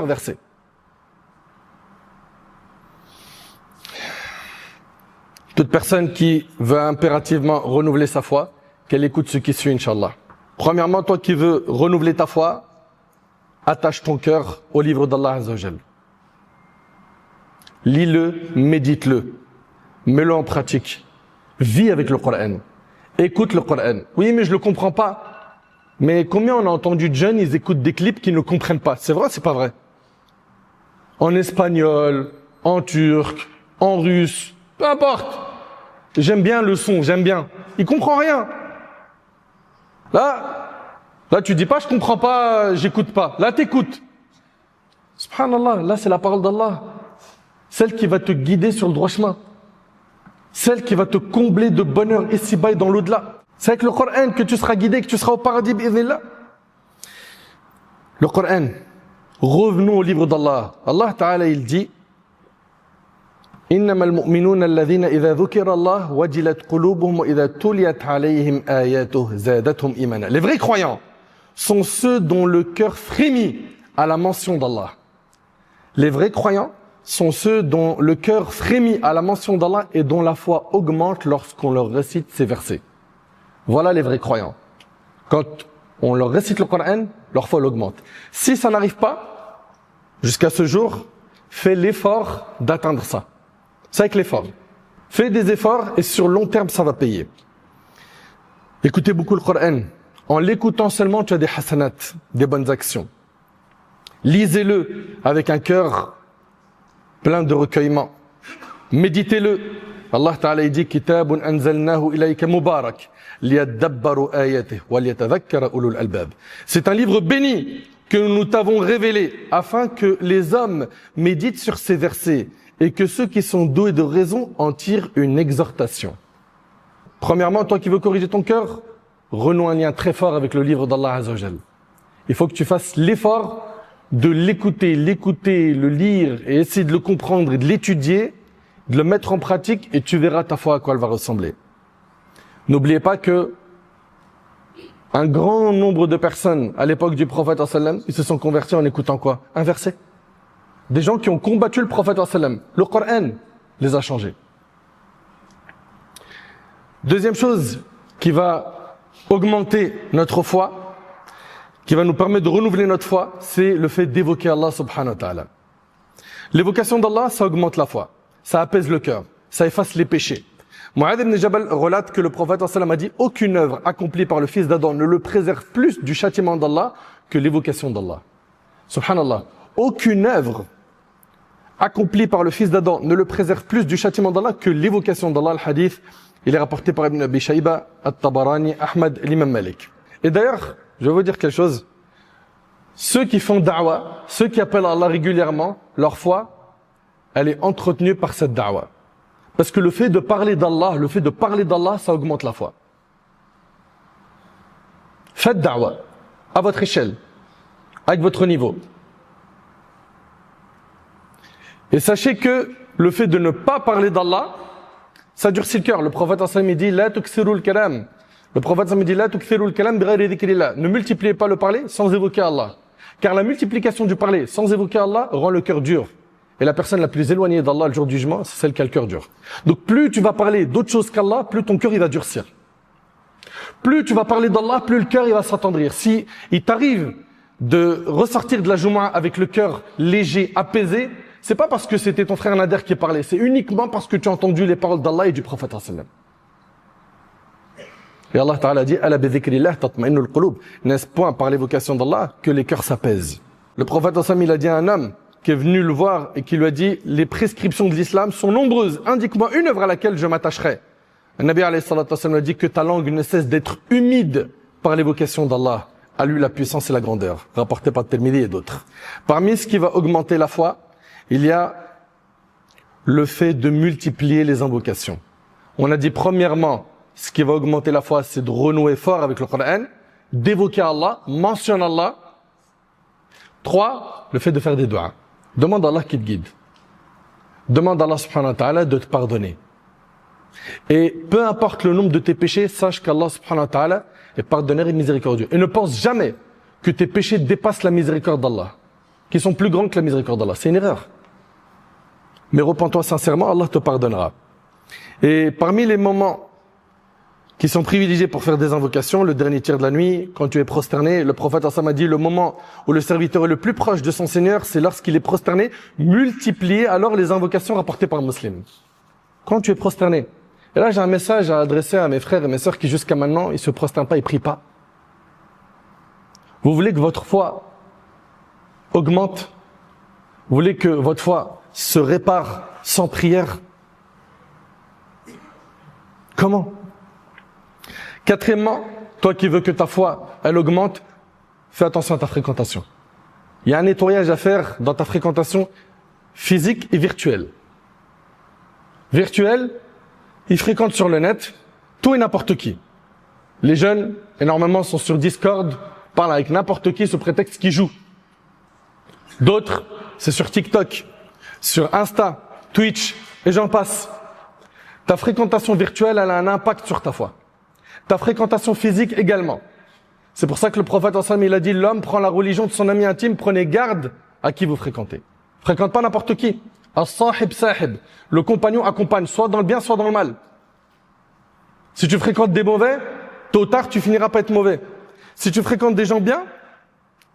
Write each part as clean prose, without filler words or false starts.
verset. Toute personne qui veut impérativement renouveler sa foi, qu'elle écoute ce qui suit, Inch'Allah. Premièrement, toi qui veux renouveler ta foi, attache ton cœur au livre d'Allah Azza wa Jal. Lis-le, médite-le, mets-le en pratique. Vis avec le Coran. Écoute le Coran. Oui, mais je le comprends pas. Mais combien on a entendu de jeunes, ils écoutent des clips qu'ils ne comprennent pas. C'est vrai, c'est pas vrai. En espagnol, en turc, en russe, peu importe. J'aime bien le son, j'aime bien. Il comprend rien. Là, tu dis pas, je comprends pas, j'écoute pas. Là, t'écoutes. Subhanallah, là, c'est la parole d'Allah. Celle qui va te guider sur le droit chemin. Celle qui va te combler de bonheur ici-bas et dans l'au-delà. C'est avec le Coran que tu seras guidé, que tu seras au paradis, bi'idhnillah. Le Coran. Revenons au livre d'Allah. Allah Ta'ala, il dit إنما المؤمنون الذين إذا ذكر الله وجلت قلوبهم وإذا تليت عليهم آياته زادتهم إيمانا. Les vrais croyants sont ceux dont le cœur frémit à la mention d'Allah. Les vrais croyants sont ceux dont le cœur frémit à la mention d'Allah et dont la foi augmente lorsqu'on leur récite ces versets. Voilà les vrais croyants. Quand on leur récite le Coran, leur foi augmente. Si ça n'arrive pas, jusqu'à ce jour, fais l'effort d'atteindre ça. C'est avec l'effort. Fais des efforts et sur long terme, ça va payer. Écoutez beaucoup le Coran. En l'écoutant seulement, tu as des hasanat, des bonnes actions. Lisez-le avec un cœur plein de recueillement. Méditez-le. Allah Ta'ala dit Kitabun anzalnahu ilayka mubarak liyadabbaru ayatihi wa liyatadhakkara ulul albab. C'est un livre béni que nous t'avons révélé afin que les hommes méditent sur ces versets et que ceux qui sont doués de raison en tirent une exhortation. Premièrement, toi qui veux corriger ton cœur, renoue un lien très fort avec le livre d'Allah Azza wa Jal. Il faut que tu fasses l'effort de l'écouter, le lire et essayer de le comprendre et de l'étudier, de le mettre en pratique et tu verras ta foi à quoi elle va ressembler. N'oubliez pas que un grand nombre de personnes à l'époque du prophète sallallahu alayhi wa sallam, ils se sont convertis en écoutant quoi? Un verset. Des gens qui ont combattu le prophète sallallahu alayhi wa sallam. Le Coran les a changés. Deuxième chose qui va augmenter notre foi, qui va nous permettre de renouveler notre foi, c'est le fait d'évoquer Allah subhanahu wa ta'ala. L'évocation d'Allah, ça augmente la foi. Ça apaise le cœur. Ça efface les péchés. Mu'adh ibn Jabal relate que le prophète sallallahu alayhi wa sallam a dit « Aucune œuvre accomplie par le fils d'Adam ne le préserve plus du châtiment d'Allah que l'évocation d'Allah. » Subhanallah. Aucune œuvre accompli par le fils d'Adam ne le préserve plus du châtiment d'Allah que l'évocation d'Allah. Le hadith, il est rapporté par Ibn Abi Shayba, At-Tabarani, Ahmad, l'imam Malik. Et d'ailleurs, je vais vous dire quelque chose. Ceux qui font da'wa, ceux qui appellent Allah régulièrement, leur foi, elle est entretenue par cette da'wa. Parce que le fait de parler d'Allah, ça augmente la foi. Faites da'wa, à votre échelle, avec votre niveau. Et sachez que le fait de ne pas parler d'Allah, ça durcit le cœur. Le prophète sallallahu alayhi wa sallam dit la tuksiru kalam. Le prophète sallallahu alayhi wa sallam dit la tuksiru al-kalam bighayri dhikrillah. Ne multipliez pas le parler sans évoquer Allah. Car la multiplication du parler sans évoquer Allah rend le cœur dur. Et la personne la plus éloignée d'Allah le jour du jugement, c'est celle qui a le cœur dur. Donc plus tu vas parler d'autre chose qu'Allah, plus ton cœur il va durcir. Plus tu vas parler d'Allah, plus le cœur il va s'attendrir. Si il t'arrive de ressortir de la Jumu'ah avec le cœur léger, apaisé, c'est pas parce que c'était ton frère Nader qui parlait, c'est uniquement parce que tu as entendu les paroles d'Allah et du prophète sallallahu alayhi wa sallam. Et Allah Ta'ala dit Ala bi dhikrillah tatma'innul qulub. N'est-ce point par l'évocation d'Allah que les cœurs s'apaisent? Le prophète sallallahu alayhi wa sallam, il a dit à un homme qui est venu le voir et qui lui a dit les prescriptions de l'islam sont nombreuses, indique-moi une œuvre à laquelle je m'attacherai. Le Nabi alayhi salatu wa sallam a dit que ta langue ne cesse d'être humide par l'évocation d'Allah. À lui la puissance et la grandeur, rapporté par Tirmidhi et d'autres. Parmi ce qui va augmenter la foi, il y a le fait de multiplier les invocations. On a dit premièrement, ce qui va augmenter la foi, c'est de renouer fort avec le Coran, d'évoquer Allah, mentionner Allah. 3, le fait de faire des du'as. Demande à Allah qui te guide. Demande à Allah subhanahu wa ta'ala de te pardonner. Et peu importe le nombre de tes péchés, sache qu'Allah subhanahu wa ta'ala est pardonneur et miséricordieux. Et ne pense jamais que tes péchés dépassent la miséricorde d'Allah. qui sont plus grands que la miséricorde d'Allah. C'est une erreur. Mais repens-toi sincèrement, Allah te pardonnera. Et parmi les moments qui sont privilégiés pour faire des invocations, le dernier tiers de la nuit, quand tu es prosterné, le prophète a dit, le moment où le serviteur est le plus proche de son Seigneur, c'est lorsqu'il est prosterné, multipliez alors les invocations rapportées par un musulman. Quand tu es prosterné. Et là, j'ai un message à adresser à mes frères et mes sœurs qui jusqu'à maintenant, ils se prosternent pas, ils prient pas. Vous voulez que votre foi augmente? Vous voulez que votre foi se répare sans prière? Comment? Quatrièmement, toi qui veux que ta foi, elle augmente, fais attention à ta fréquentation. Il y a un nettoyage à faire dans ta fréquentation physique et virtuelle. Virtuelle, ils fréquentent sur le net tout et n'importe qui. Les jeunes, énormément, sont sur Discord, parlent avec n'importe qui sous prétexte qu'ils jouent. D'autres, c'est sur TikTok, sur Insta, Twitch, et j'en passe. Ta fréquentation virtuelle, elle a un impact sur ta foi. Ta fréquentation physique également. C'est pour ça que le prophète il a dit, l'homme prend la religion de son ami intime, prenez garde à qui vous fréquentez. Fréquente pas n'importe qui. As-sahib sahib. Le compagnon accompagne, soit dans le bien, soit dans le mal. Si tu fréquentes des mauvais, tôt ou tard, tu finiras par être mauvais. Si tu fréquentes des gens bien,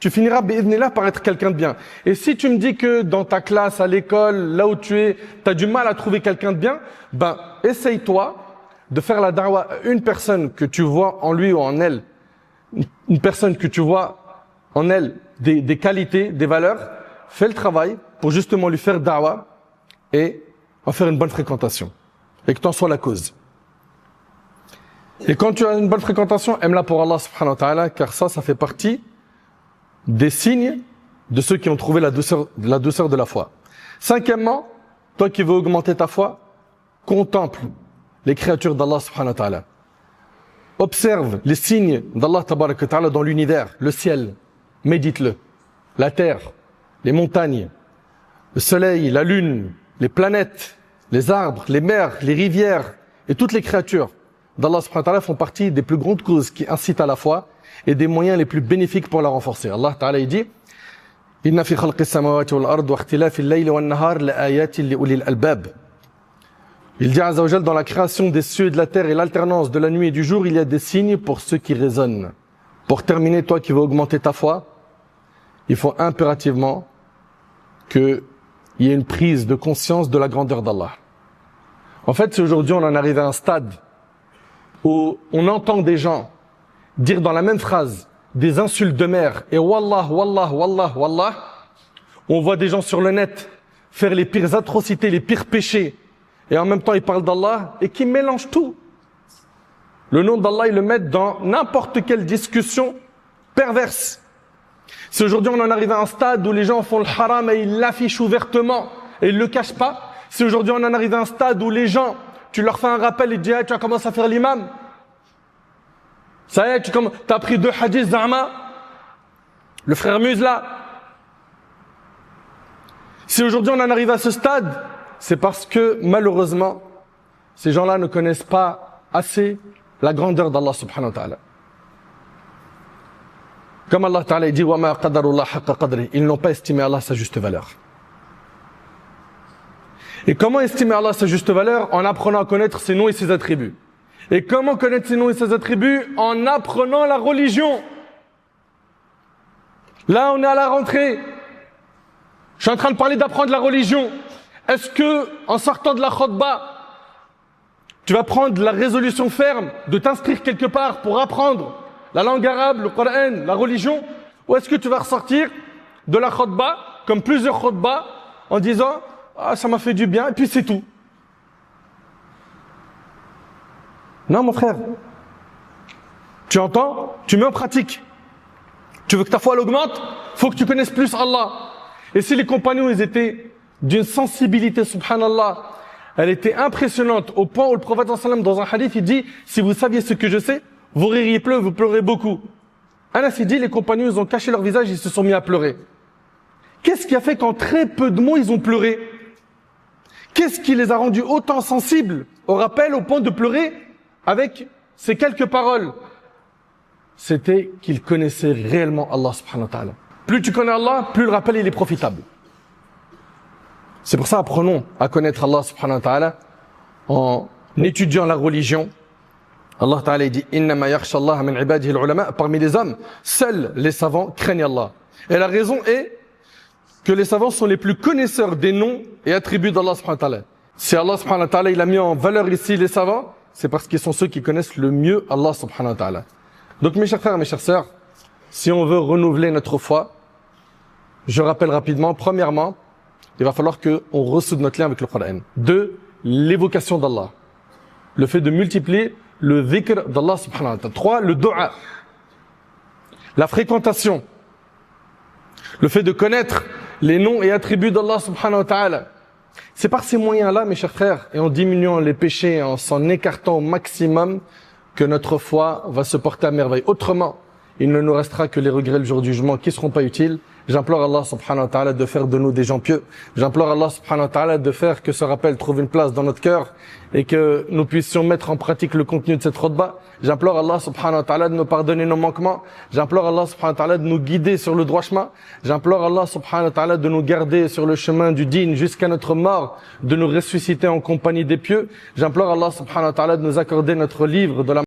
tu finiras, bi'idhnillah, par être quelqu'un de bien. Et si tu me dis que dans ta classe, à l'école, là où tu es, tu as du mal à trouver quelqu'un de bien, ben, essaye-toi de faire la da'wa à une personne que tu vois en lui ou en elle, une personne que tu vois en elle des qualités, des valeurs, fais le travail pour justement lui faire da'wa et en faire une bonne fréquentation. Et que t'en sois la cause. Et quand tu as une bonne fréquentation, aime-la pour Allah subhanahu wa ta'ala, car ça fait partie des signes de ceux qui ont trouvé la douceur de la foi. Cinquièmement, toi qui veux augmenter ta foi, contemple les créatures d'Allah subhanahu wa ta'ala. Observe les signes d'Allah tabarak wa ta'ala dans l'univers, le ciel, médite-le, la terre, les montagnes, le soleil, la lune, les planètes, les arbres, les mers, les rivières et toutes les créatures d'Allah subhanahu wa ta'ala font partie des plus grandes causes qui incitent à la foi et des moyens les plus bénéfiques pour la renforcer. Allah ta'ala il dit Inna fi khalqis samawati wal ard wa ikhtilafil layli wan nahar la ayatin li ulil albab. Il dit Azza wa Jal, dans la création des cieux et de la terre et l'alternance de la nuit et du jour, il y a des signes pour ceux qui raisonnent. Pour terminer, toi qui veux augmenter ta foi, il faut impérativement qu'il y ait une prise de conscience de la grandeur d'Allah. En fait, si aujourd'hui on en arrive à un stade où on entend des gens dire dans la même phrase des insultes de mère et wallah, wallah, wallah, wallah, on voit des gens sur le net faire les pires atrocités, les pires péchés, et en même temps ils parlent d'Allah et qui mélangent tout. Le nom d'Allah, ils le mettent dans n'importe quelle discussion perverse. Si aujourd'hui on en arrive à un stade où les gens font le haram et ils l'affichent ouvertement et ils le cachent pas, si aujourd'hui on en arrive à un stade où les gens, tu leur fais un rappel et tu dis hey, tu as commencé à faire l'imam, ça y est, tu as pris 2 hadiths Zahma, le frère Muse là. Si aujourd'hui on en arrive à ce stade, c'est parce que malheureusement, ces gens-là ne connaissent pas assez la grandeur d'Allah subhanahu wa ta'ala. Comme Allah ta'ala dit wa ma qadarullah haqqa qadri, ils n'ont pas estimé Allah sa juste valeur. Et comment estimer Allah sa juste valeur? En apprenant à connaître ses noms et ses attributs. Et comment connaître ses noms et ses attributs? En apprenant la religion. Là, on est à la rentrée. Je suis en train de parler d'apprendre la religion. Est-ce que, en sortant de la khutbah, tu vas prendre la résolution ferme de t'inscrire quelque part pour apprendre la langue arabe, le Coran, la religion? Ou est-ce que tu vas ressortir de la khutbah, comme plusieurs khutbahs, en disant « Ah, ça m'a fait du bien » et puis c'est tout? Non, mon frère. Tu entends? Tu mets en pratique. Tu veux que ta foi augmente? Faut que tu connaisses plus Allah. Et si les compagnons, ils étaient d'une sensibilité, subhanallah, elle était impressionnante, au point où le prophète dans un hadith, il dit, si vous saviez ce que je sais, vous ririez peu, vous pleurez beaucoup. Anas, il dit, les compagnons, ils ont caché leur visage, ils se sont mis à pleurer. Qu'est-ce qui a fait qu'en très peu de mots, ils ont pleuré? Qu'est-ce qui les a rendus autant sensibles au rappel, au point de pleurer avec ces quelques paroles? C'était qu'ils connaissaient réellement Allah subhanahu wa ta'ala. Plus tu connais Allah, plus le rappel il est profitable. C'est pour ça, apprenons à connaître Allah subhanahu wa ta'ala en étudiant la religion. Allah ta'ala dit innama yakhsha Allah min ibadihi al-ulama. Parmi les hommes, seuls les savants craignent Allah. Et la raison est que les savants sont les plus connaisseurs des noms et attributs d'Allah subhanahu wa ta'ala. Si Allah subhanahu wa ta'ala il a mis en valeur ici les savants, c'est parce qu'ils sont ceux qui connaissent le mieux Allah subhanahu wa ta'ala. Donc mes chers frères et mes chères sœurs, si on veut renouveler notre foi, je rappelle rapidement, premièrement, il va falloir qu'on ressoude notre lien avec le Coran. 2, l'évocation d'Allah. Le fait de multiplier le dhikr d'Allah subhanahu wa ta'ala. 3, le dua. La fréquentation. Le fait de connaître les noms et attributs d'Allah subhanahu wa ta'ala. C'est par ces moyens-là, mes chers frères, et en diminuant les péchés, en s'en écartant au maximum, que notre foi va se porter à merveille. Autrement, il ne nous restera que les regrets le jour du jugement qui ne seront pas utiles. J'implore Allah subhanahu wa ta'ala de faire de nous des gens pieux. J'implore Allah subhanahu wa ta'ala de faire que ce rappel trouve une place dans notre cœur et que nous puissions mettre en pratique le contenu de cette khutbah. J'implore Allah subhanahu wa ta'ala de nous pardonner nos manquements. J'implore Allah subhanahu wa ta'ala de nous guider sur le droit chemin. J'implore Allah subhanahu wa ta'ala de nous garder sur le chemin du dîn jusqu'à notre mort, de nous ressusciter en compagnie des pieux. J'implore Allah subhanahu wa ta'ala de nous accorder notre livre de la